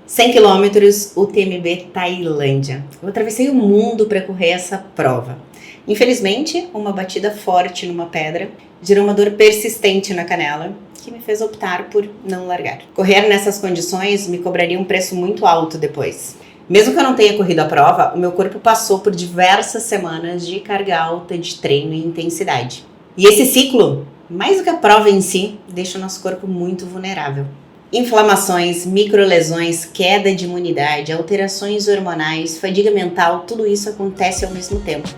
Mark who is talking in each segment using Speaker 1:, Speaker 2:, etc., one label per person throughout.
Speaker 1: 100 quilômetros, UTMB Tailândia. Eu atravessei o mundo para correr essa prova. Infelizmente, uma batida forte numa pedra gerou uma dor persistente na canela, que me fez optar por não largar. Correr nessas condições me cobraria um preço muito alto depois. Mesmo que eu não tenha corrido a prova, o meu corpo passou por diversas semanas de carga alta de treino e intensidade. E esse ciclo, mais do que a prova em si, deixa o nosso corpo muito vulnerável. Inflamações, microlesões, queda de imunidade, alterações hormonais, fadiga mental, tudo isso acontece ao mesmo tempo.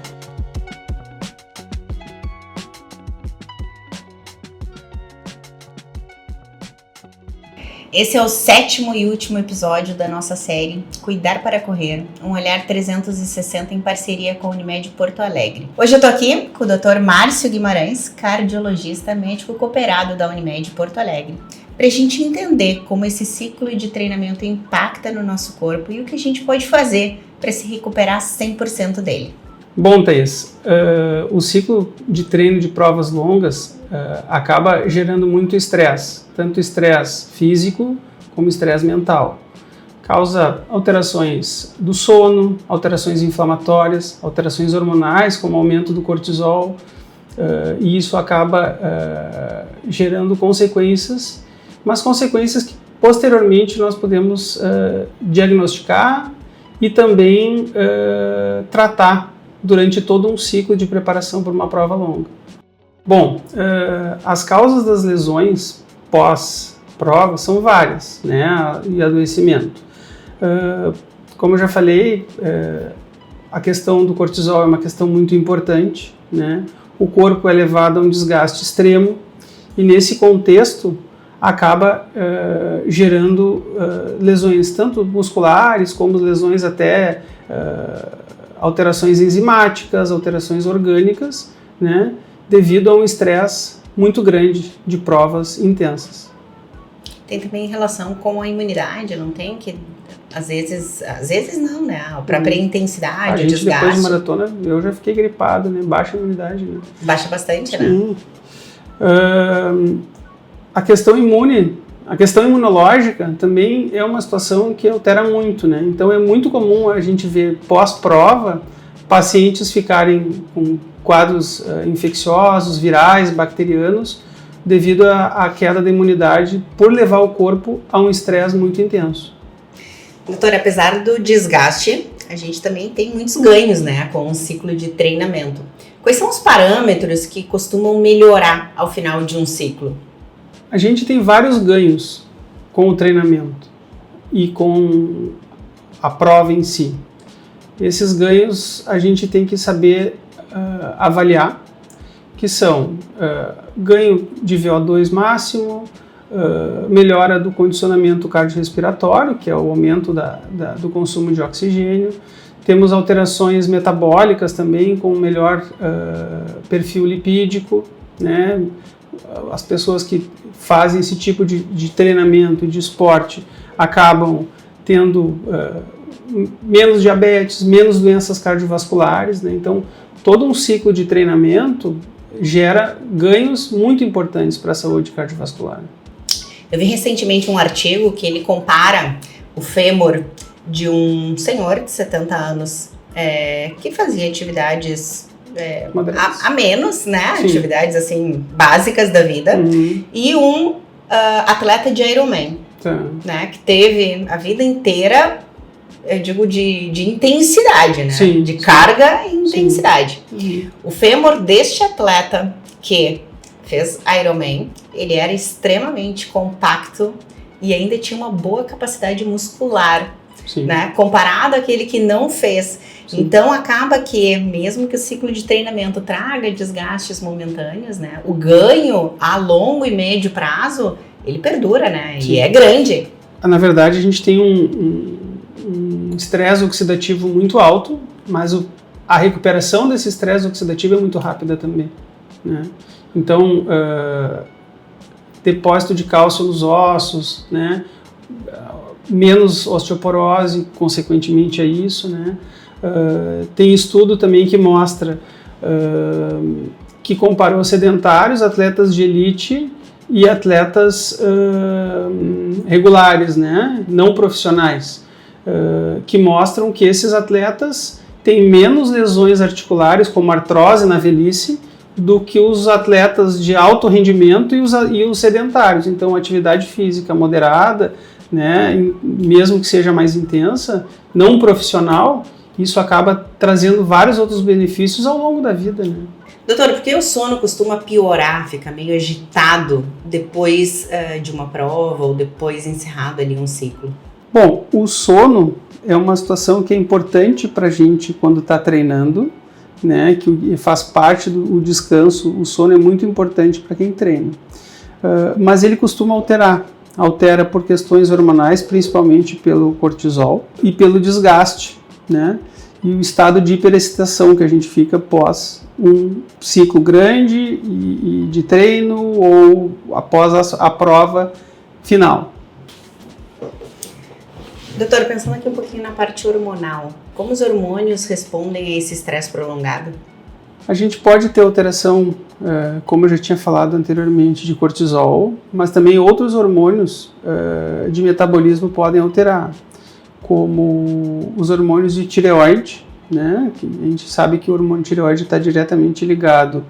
Speaker 1: Esse é o 7º e último episódio da nossa série Cuidar para Correr, um olhar 360 em parceria com a Unimed Porto Alegre. Hoje eu tô aqui com o Dr. Márcio Guimarães, cardiologista médico cooperado da Unimed Porto Alegre, para a gente entender como esse ciclo de treinamento impacta no nosso corpo e o que a gente pode fazer para se recuperar 100% dele.
Speaker 2: Bom, Thaís, o ciclo de treino de provas longas acaba gerando muito estresse, tanto estresse físico como estresse mental. Causa alterações do sono, alterações inflamatórias, alterações hormonais, como aumento do cortisol, e isso acaba gerando consequências, mas consequências que posteriormente nós podemos diagnosticar e também tratar durante todo um ciclo de preparação para uma prova longa. Bom, as causas das lesões pós-prova são várias, né, e adoecimento. Como eu já falei, a questão do cortisol é uma questão muito importante, né? O corpo é levado a um desgaste extremo e nesse contexto acaba gerando lesões tanto musculares como lesões até alterações enzimáticas, alterações orgânicas, né, devido a um estresse muito grande de provas intensas.
Speaker 1: Tem também relação com a imunidade, não tem? Que às vezes não, né? A própria intensidade, o desgaste.
Speaker 2: Depois de maratona, eu já fiquei gripado, né? Baixa a imunidade, né?
Speaker 1: Baixa bastante, né?
Speaker 2: Sim. A questão imunológica também é uma situação que altera muito, né? Então é muito comum a gente ver pós-prova pacientes ficarem com quadros infecciosos, virais, bacterianos, devido à queda da imunidade por levar o corpo a um estresse muito intenso.
Speaker 1: Doutor, apesar do desgaste, a gente também tem muitos ganhos, né, com o ciclo de treinamento. Quais são os parâmetros que costumam melhorar ao final de um ciclo?
Speaker 2: A gente tem vários ganhos com o treinamento e com a prova em si. Esses ganhos a gente tem que saber avaliar, que são ganho de VO2 máximo, melhora do condicionamento cardiorrespiratório, que é o aumento do consumo de oxigênio. Temos alterações metabólicas também, com melhor perfil lipídico, né? As pessoas que fazem esse tipo de treinamento, de esporte, acabam tendo menos diabetes, menos doenças cardiovasculares, né? Então, todo um ciclo de treinamento gera ganhos muito importantes para a saúde cardiovascular.
Speaker 1: Eu vi recentemente um artigo que ele compara o fêmur de um senhor de 70 anos que fazia atividades a menos, né? Sim. Atividades assim básicas da vida. Uhum. E um atleta de Ironman, né? Que teve a vida inteira, eu digo, de intensidade, né? Sim. De carga e intensidade. Uhum. O fêmur deste atleta que fez Ironman, ele era extremamente compacto e ainda tinha uma boa capacidade muscular. Sim. Né? Comparado àquele que não fez. Sim. Então acaba que, mesmo que o ciclo de treinamento traga desgastes momentâneos, né? O ganho a longo e médio prazo, ele perdura, né? Sim. E é grande.
Speaker 2: Na verdade, a gente tem um estresse oxidativo muito alto, mas a recuperação desse estresse oxidativo é muito rápida também, né? Então, depósito de cálcio nos ossos, né? Menos osteoporose, consequentemente a isso, né? Tem estudo também que mostra que comparou sedentários, atletas de elite e atletas regulares, né, não profissionais, que mostram que esses atletas têm menos lesões articulares, como artrose na velhice, do que os atletas de alto rendimento e os sedentários. Então, atividade física moderada, né, mesmo que seja mais intensa, não profissional, isso acaba trazendo vários outros benefícios ao longo da vida, né?
Speaker 1: Doutor, por que o sono costuma piorar, fica meio agitado depois de uma prova ou depois encerrado ali um ciclo?
Speaker 2: Bom, o sono é uma situação que é importante para a gente quando está treinando, né, que faz parte do descanso. O sono é muito importante para quem treina, mas ele costuma altera por questões hormonais, principalmente pelo cortisol e pelo desgaste, né, e o estado de hiperexcitação que a gente fica após um ciclo grande e de treino ou após a prova final.
Speaker 1: Doutor, pensando aqui um pouquinho na parte hormonal, como os hormônios respondem a esse estresse prolongado?
Speaker 2: A gente pode ter alteração, como eu já tinha falado anteriormente, de cortisol, mas também outros hormônios de metabolismo podem alterar, como os hormônios de tireoide, né? Que a gente sabe que o hormônio tireoide está diretamente ligado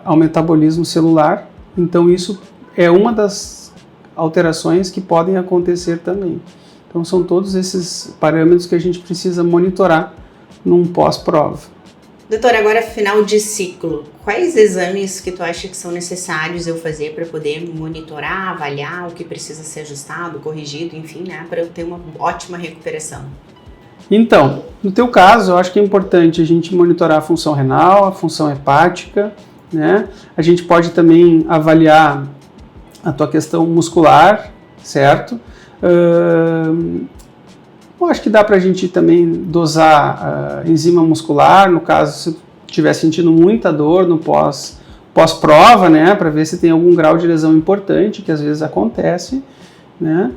Speaker 2: ao metabolismo celular, então isso é uma das alterações que podem acontecer também. Então são todos esses parâmetros que a gente precisa monitorar num pós-prova.
Speaker 1: Doutor, agora final de ciclo, quais exames que tu acha que são necessários eu fazer para poder monitorar, avaliar o que precisa ser ajustado, corrigido, enfim, né, para eu ter uma ótima recuperação?
Speaker 2: Então, no teu caso, eu acho que é importante a gente monitorar a função renal, a função hepática, né? A gente pode também avaliar a tua questão muscular, certo? Eu acho que dá para a gente também dosar enzima muscular, no caso, se estiver sentindo muita dor no pós-prova, né? Para ver se tem algum grau de lesão importante, que às vezes acontece, né?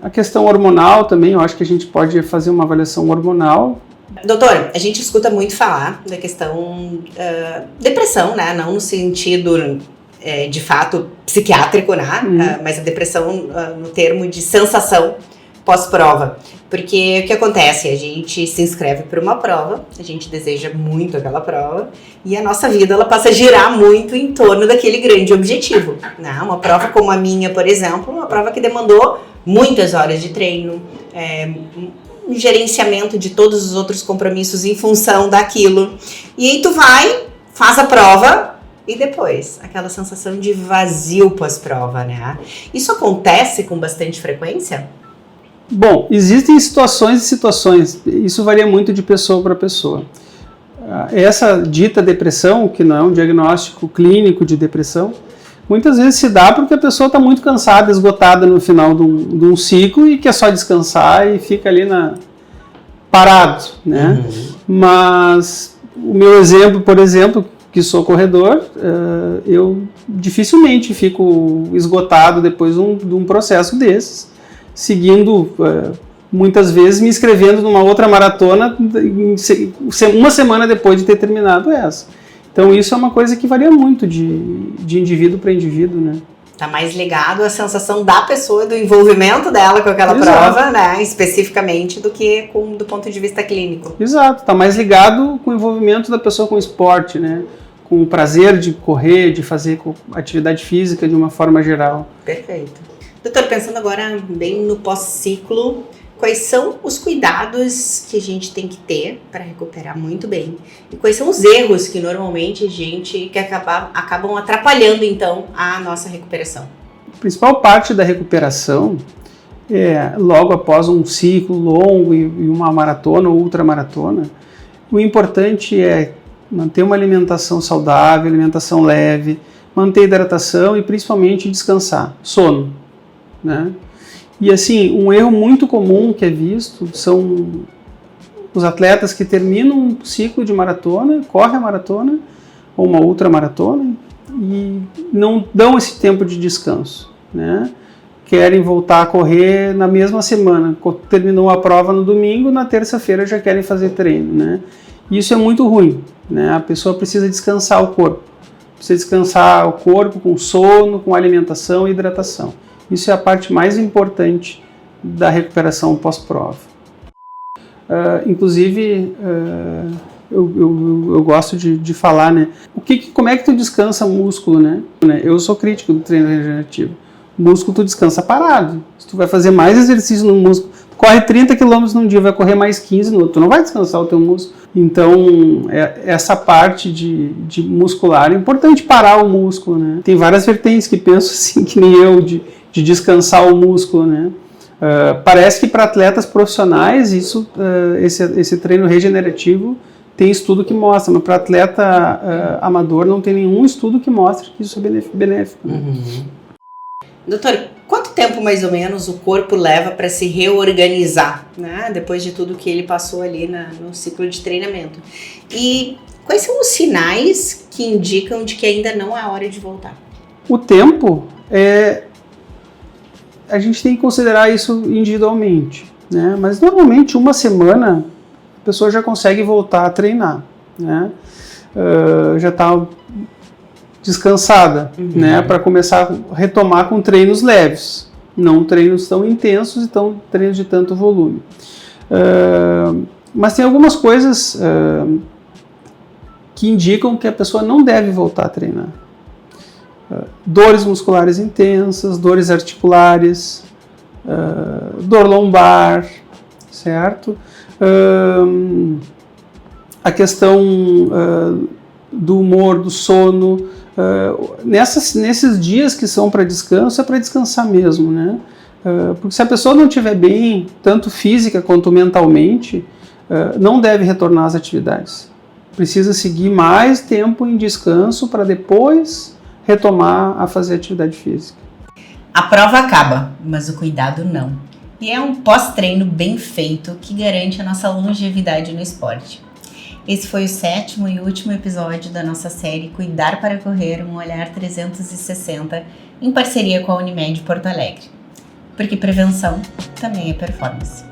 Speaker 2: A questão hormonal também, eu acho que a gente pode fazer uma avaliação hormonal.
Speaker 1: Doutor, a gente escuta muito falar da questão depressão, né? Não no sentido de fato psiquiátrico, né? Mas a depressão no termo de sensação pós-prova. Porque o que acontece? A gente se inscreve para uma prova, a gente deseja muito aquela prova e a nossa vida ela passa a girar muito em torno daquele grande objetivo, né? Uma prova como a minha, por exemplo, uma prova que demandou muitas horas de treino, um gerenciamento de todos os outros compromissos em função daquilo. E aí tu vai, faz a prova e depois aquela sensação de vazio pós-prova, né? Isso acontece com bastante frequência?
Speaker 2: Bom, existem situações e situações, isso varia muito de pessoa para pessoa. Essa dita depressão, que não é um diagnóstico clínico de depressão, muitas vezes se dá porque a pessoa está muito cansada, esgotada no final de um ciclo e quer só descansar e fica ali parado, né? Mas o meu exemplo, por exemplo, que sou corredor, eu dificilmente fico esgotado depois de um processo desses, seguindo, muitas vezes me inscrevendo numa outra maratona uma semana depois de ter terminado essa. Então isso é uma coisa que varia muito de indivíduo para indivíduo, né?
Speaker 1: Tá mais ligado à sensação da pessoa, do envolvimento dela com aquela prova, né, especificamente, do que do ponto de vista clínico.
Speaker 2: Exato, tá mais ligado com o envolvimento da pessoa com o esporte, né? Com o prazer de correr, de fazer atividade física de uma forma geral.
Speaker 1: Perfeito. Doutor, pensando agora bem no pós-ciclo, quais são os cuidados que a gente tem que ter para recuperar muito bem? E quais são os erros que normalmente acabam atrapalhando, então, a nossa recuperação?
Speaker 2: A principal parte da recuperação é logo após um ciclo longo e uma maratona ou ultramaratona. O importante é manter uma alimentação saudável, alimentação leve, manter hidratação e principalmente descansar, sono, né? E assim, um erro muito comum que é visto são os atletas que terminam um ciclo de maratona, correm a maratona ou uma ultramaratona e não dão esse tempo de descanso, né? Querem voltar a correr na mesma semana, terminou a prova no domingo, na terça-feira já querem fazer treino, né? Isso é muito ruim, né? A pessoa precisa descansar o corpo, Precisa descansar o corpo com sono, com alimentação e hidratação. Isso é a parte mais importante da recuperação pós-prova. Inclusive, eu gosto de falar, né? Como é que tu descansa músculo, né? Eu sou crítico do treino regenerativo. Músculo tu descansa parado. Se tu vai fazer mais exercício no músculo, tu corre 30 km num dia, vai correr mais 15 no outro, tu não vai descansar o teu músculo. Então, essa parte de muscular é importante parar o músculo, né? Tem várias vertentes que pensam assim, que nem eu, de descansar o músculo, né? Parece que para atletas profissionais, esse treino regenerativo tem estudo que mostra, mas para atleta amador não tem nenhum estudo que mostre que isso é benéfico. Né?
Speaker 1: Uhum. Doutor, quanto tempo mais ou menos o corpo leva para se reorganizar, né? Depois de tudo que ele passou ali no ciclo de treinamento? E quais são os sinais que indicam de que ainda não é a hora de voltar?
Speaker 2: O tempo a gente tem que considerar isso individualmente, né? Mas normalmente uma semana a pessoa já consegue voltar a treinar, né? Já está descansada, né? Para começar a retomar com treinos leves, não treinos tão intensos e treinos de tanto volume. Mas tem algumas coisas que indicam que a pessoa não deve voltar a treinar. Dores musculares intensas, dores articulares, dor lombar, certo? A questão do humor, do sono, nesses dias que são para descanso, é para descansar mesmo, né? Porque se a pessoa não estiver bem, tanto física quanto mentalmente, não deve retornar às atividades. Precisa seguir mais tempo em descanso para depois retomar a fazer atividade física.
Speaker 1: A prova acaba, mas o cuidado não. E é um pós-treino bem feito que garante a nossa longevidade no esporte. Esse foi o 7º e último episódio da nossa série Cuidar para Correr, um olhar 360, em parceria com a Unimed Porto Alegre. Porque prevenção também é performance.